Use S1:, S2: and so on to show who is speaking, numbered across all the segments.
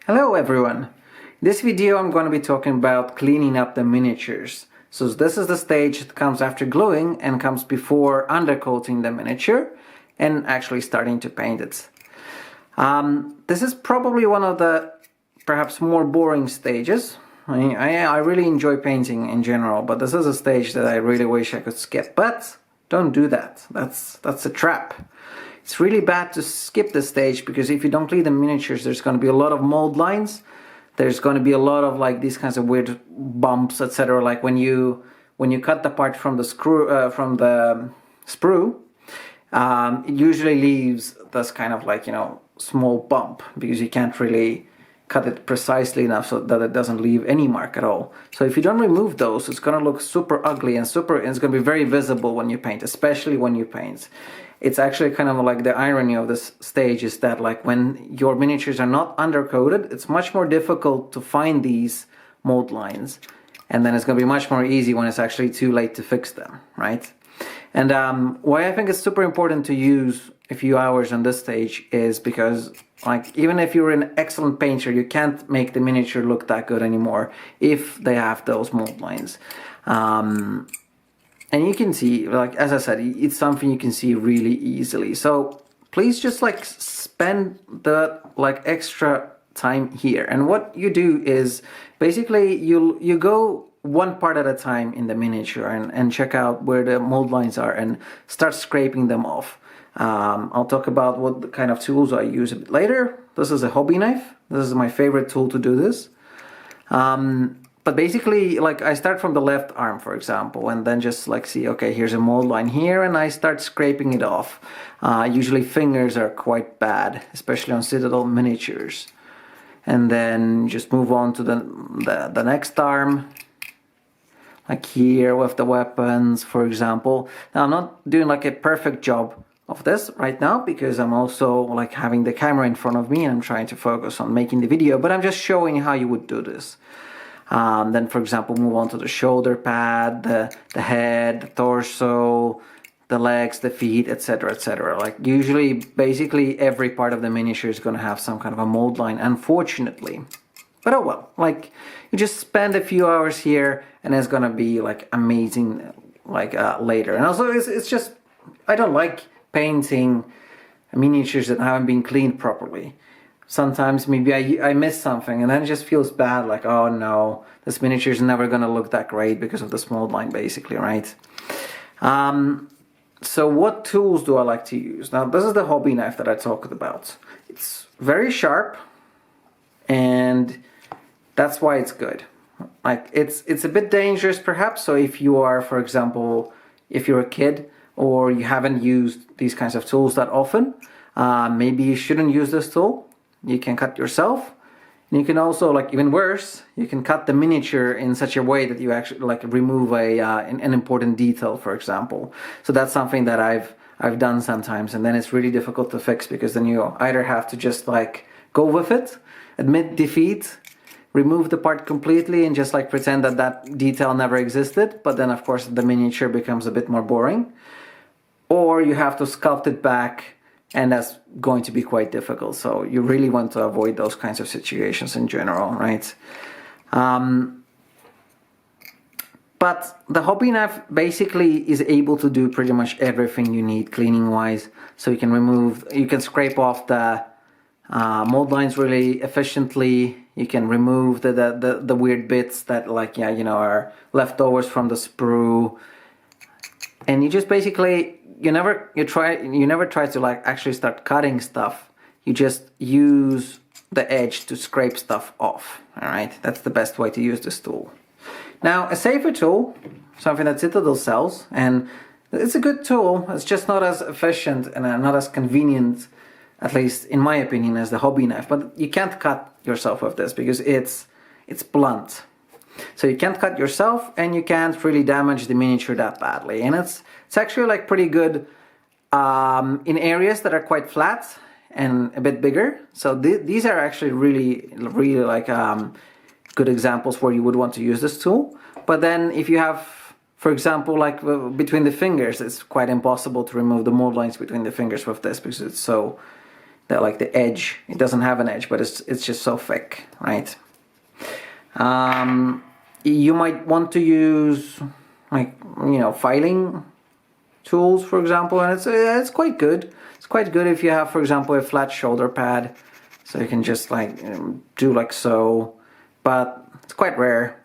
S1: Hello everyone! In this video I'm going to be talking about cleaning up the miniatures. So this is the stage that comes after gluing and comes before undercoating the miniature and actually starting to paint it. This is probably one of the perhaps more boring stages. I really enjoy painting in general, but this is a stage that I really wish I could skip. But don't do that. That's a trap. It's really bad to skip this stage because if you don't clean the miniatures, there's going to be a lot of mold lines. There's going to be a lot of like these kinds of weird bumps, etc. Like when you cut the part from the sprue, it usually leaves this kind of like small bump because you can't really cut it precisely enough so that it doesn't leave any mark at all. So if you don't remove those, it's going to look super ugly and it's going to be very visible when you paint, especially when you paint. It's actually kind of like the irony of this stage is that like when your miniatures are not undercoated, it's much more difficult to find these mold lines. And then it's going to be much more easy when it's actually too late to fix them, right? And why I think it's super important to use a few hours on this stage is because like even if you're an excellent painter, you can't make the miniature look that good anymore if they have those mold lines. And you can see, like as I said, it's something you can see really easily. So please just like spend the like extra time here. And what you do is basically you go one part at a time in the miniature and check out where the mold lines are and start scraping them off. I'll talk about what kind of tools I use a bit later. This is a hobby knife. This is my favorite tool to do this. But basically, like I start from the left arm, for example, and then just like see, okay, here's a mold line here, and I start scraping it off. Usually fingers are quite bad, especially on Citadel miniatures. And then just move on to the next arm, like here with the weapons, for example. Now I'm not doing like a perfect job of this right now because I'm also like having the camera in front of me and I'm trying to focus on making the video, but I'm just showing how you would do this. Then, for example, move on to the shoulder pad, the head, the torso, the legs, the feet, etc., etc. Like usually, basically every part of the miniature is going to have some kind of a mold line, unfortunately. But oh well, like you just spend a few hours here and it's going to be like amazing like later. And also it's just, I don't like painting miniatures that haven't been cleaned properly. Sometimes maybe I miss something and then it just feels bad, like, oh no, this miniature is never going to look that great because of this mold line, basically, right? So what tools do I like to use? Now, this is the hobby knife that I talked about. It's very sharp and that's why it's good. Like, it's a bit dangerous perhaps, so if you are, for example, if you're a kid or you haven't used these kinds of tools that often, maybe you shouldn't use this tool. You can cut yourself, and you can also, like even worse, you can cut the miniature in such a way that you actually like remove an important detail, for example. So that's something that I've done sometimes, and then it's really difficult to fix because then you either have to just like go with it, admit defeat, remove the part completely, and just like pretend that that detail never existed. But then, of course, the miniature becomes a bit more boring, or you have to sculpt it back. And that's going to be quite difficult. So you really want to avoid those kinds of situations in general, right? But the hobby knife basically is able to do pretty much everything you need cleaning wise. So you can scrape off the mold lines really efficiently. You can remove the weird bits that like, yeah, are leftovers from the sprue. And you just basically, you never try to like actually start cutting stuff. You just use the edge to scrape stuff off. All right, that's the best way to use this tool. Now, a safer tool, something that Citadel sells, and it's a good tool. It's just not as efficient and not as convenient, at least in my opinion, as the hobby knife. But you can't cut yourself with this because it's blunt. So you can't cut yourself and you can't really damage the miniature that badly. And it's actually like pretty good in areas that are quite flat and a bit bigger. So these are actually really like good examples where you would want to use this tool. But then if you have, for example, like between the fingers, it's quite impossible to remove the mold lines between the fingers with this because it's so the edge. It doesn't have an edge, but it's just so thick, right? You might want to use like, you know, filing tools, for example, and it's quite good. It's quite good if you have, for example, a flat shoulder pad, so you can just like do like so. But it's quite rare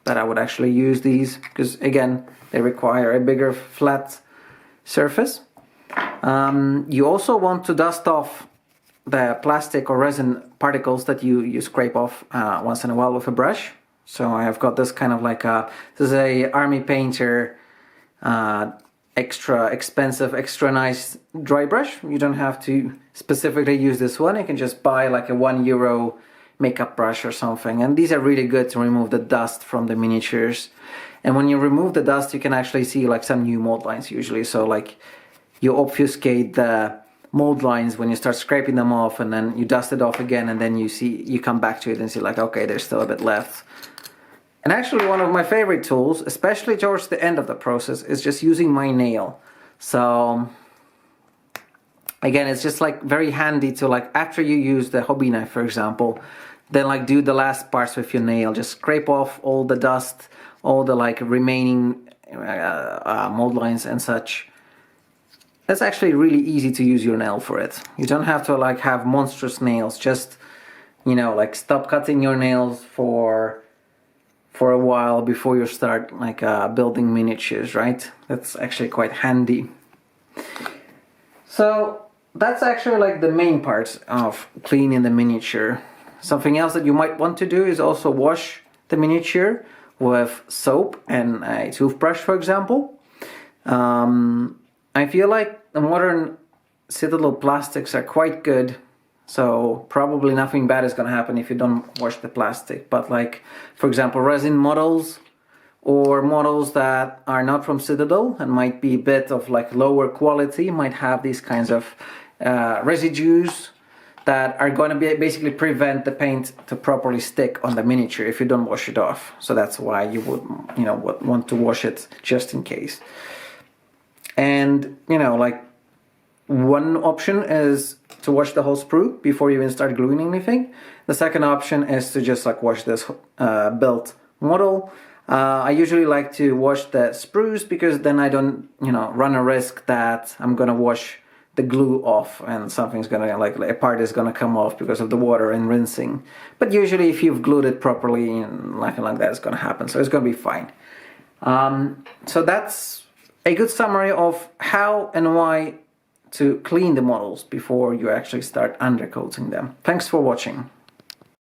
S1: that I would actually use these because, again, they require a bigger flat surface. You also want to dust off the plastic or resin particles that you scrape off once in a while with a brush. So I have got this kind of like this is a Army Painter extra expensive, extra nice dry brush. You don't have to specifically use this one. You can just buy like a €1 makeup brush or something. And these are really good to remove the dust from the miniatures. And when you remove the dust, you can actually see like some new mold lines usually. So like you obfuscate the mold lines when you start scraping them off, and then you dust it off again, and then you come back to it and see like, okay, there's still a bit left. And actually one of my favorite tools, especially towards the end of the process, is just using my nail. So again, it's just like very handy to, like, after you use the hobby knife, for example, then like do the last parts with your nail. Just scrape off all the dust, all the like remaining mold lines and such. It's actually really easy to use your nail for it. You don't have to like have monstrous nails. Just, you know, like stop cutting your nails for a while before you start like building miniatures, right? That's actually quite handy. So that's actually like the main parts of cleaning the miniature. Something else that you might want to do is also wash the miniature with soap and a toothbrush, for example. I feel like the modern citadel plastics are quite good, so probably nothing bad is going to happen if you don't wash the plastic. But like, for example, resin models or models that are not from Citadel and might be a bit of like lower quality might have these kinds of residues that are going to basically prevent the paint to properly stick on the miniature if you don't wash it off. So that's why you would, you know, want to wash it just in case. And, you know, like, one option is to wash the whole sprue before you even start gluing anything. The second option is to just like wash this built model. I usually like to wash the sprues because then I don't, you know, run a risk that I'm gonna wash the glue off and something's gonna, like a part is gonna come off because of the water and rinsing. But usually if you've glued it properly, and nothing like that is gonna happen, so it's gonna be fine. So that's a good summary of how and why to clean the models before you actually start undercoating them. Thanks for watching.